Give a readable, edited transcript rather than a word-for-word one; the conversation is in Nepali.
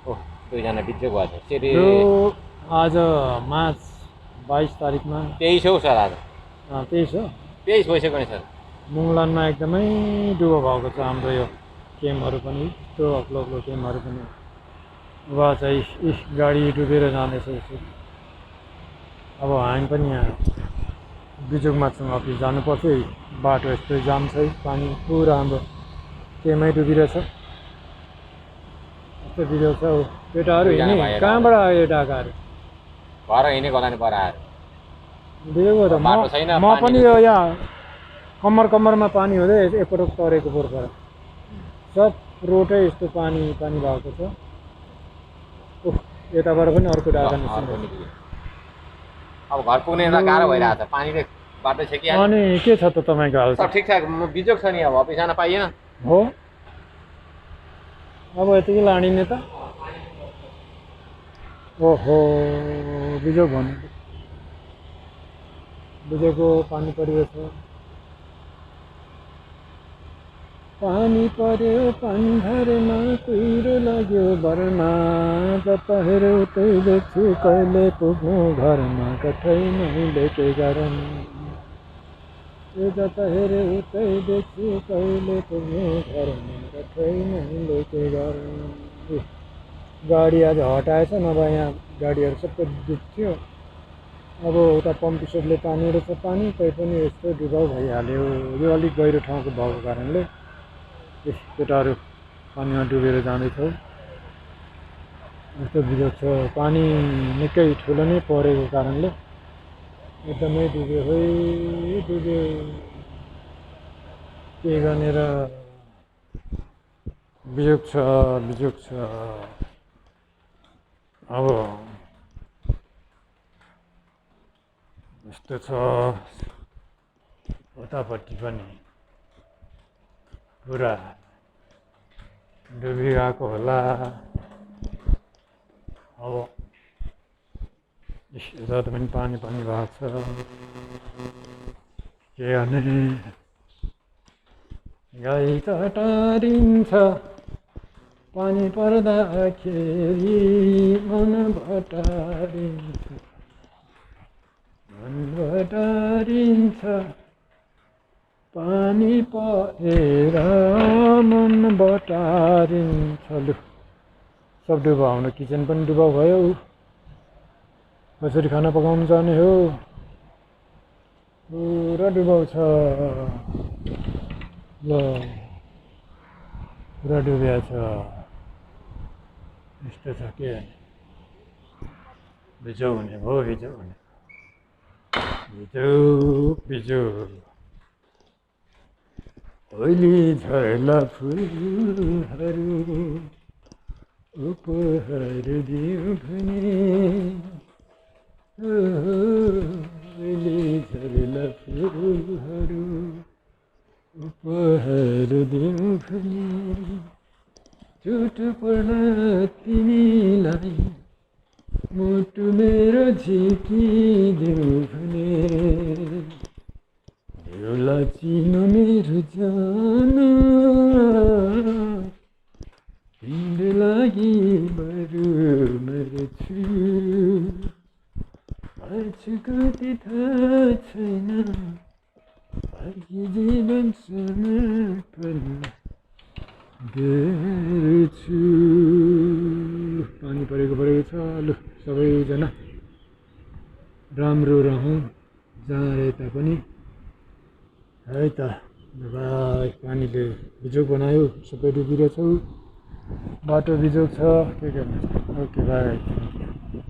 ओह, दुईजना बिजोग भएको छ यसरी। यो आज मार्च 22 तारिकमा 23 हो सर आज। 23 हो। 23 भइसक्यो नि सर। मुङलानमा एकदमै डुबो भएको छ हाम्रो यो क्याम्पहरू पनि, त्यो अग्लो अग्लो क्याम्पहरू पनि। अब चाहिँ गाडी डुबेर जाँदैछ यसो। अब हामी पनि यहाँ बिजोगमा छौँ, अफिस जानुपर्छ। बाटो यस्तो जाम छ, पानी पुरा हाम्रो क्याम्पमै डुबिरहेछ। यस्तो बिजोग छ। केटाहरू दुईजना हिँड्ने भाइहरू कहाँबाट आयो यो डाकाहरू? घर हिँडेको होला नि बराहरू। बिजोग हो त। बाटो छैन, म पनि यो यहाँ कम्मरमा पानी हुँदै एकपटक तरेको पोहोरबाट। सब रोडै यस्तो पानी पानी भएको छ। ओह, यताबाट पनि अर्को डाका निस्किँदैछ। अब घर पुग्ने त गाह्रो भइरहेको छ, पानीले बाटो छेकिहाल्यो। अनि के छ त तपाईँको हाल? सब ठिकठाक बिजोग छ नि, अब अफिस जान पाइएन। हो, अब यतिकै लाडिने त। ओहो, बिजोग भन्नु, बिजोगको पानी परिरहेछ। पानी पर्यो पानीधरमा, कुहिरो लाग्यो भरमा, जता हेऱ्यो उतै देख्छु कहिले पुग्नु घरमा, कठै मैले के गरौँ। यो जता हेऱ्यो उतै देख्छु कहिले पुग्नु घरमा, कठै मैले के गरौँ। गाडी आज हटाएछ, नभए यहाँ गाडीहरू सबै डुब्थ्यो। अब उता पम्पी सेटले तानेर छ पानी, तै पनि यस्तो डुबाउ भइहाल्यो। यो अलिक गहिरो ठाउँको भएको कारणले केटाहरू पानीमा डुबेर जाँदैछौँ। यस्तो बिजोग छ, पानी निकै ठुलो नै परेको कारणले एकदमै डुब्यो, डुब्यो। के गर्ने र, बिजोग छ, बिजोग छ। अब यस्तो छ, उतापट्टि पनि पुरा डुबिरहेको होला। अब यता पनि पानी पानी भएको छ, के गर्ने। गाई त टारिन्छ पानी पर्दाखेरि, मन बटारिन्छ, मन बटारिन्छ पानी परेर, मन बटारिन्छ। लु, सब डुबाउ, हाम्रो किचन पनि डुबाउ भयो। कसरी खाना पकाउनु जाने हो? पुरा डुबाउ छ। ल, पुरा डुबिया छ। यस्तो छ, के बिजोग हुने भयो, बिजोग हुने, बिजोग बिजोग। ओइली झर्ला फुलहरू उपहार दियो भने, ओइली झर्ला फुलहरू उपहार दियो भने, चोट पर्ला तिमीलाई मुटु मेरो झिकिदियो भने, एउटा चिनो मेरो जान, तिम्रो लागि बरु मर्छु। मर्छु कति थाहा छैन, बाँकी जीवन समर्पण गर्छु। पानी परेको छ। लु, सबैजना राम्रो रहौँ जहाँ रहे तापनि, है त। बाई, पानीले बिजोग बनायो, सबै डुबिरहेछौँ। बाटो बिजोग छ, के गर्ने। Okay, by.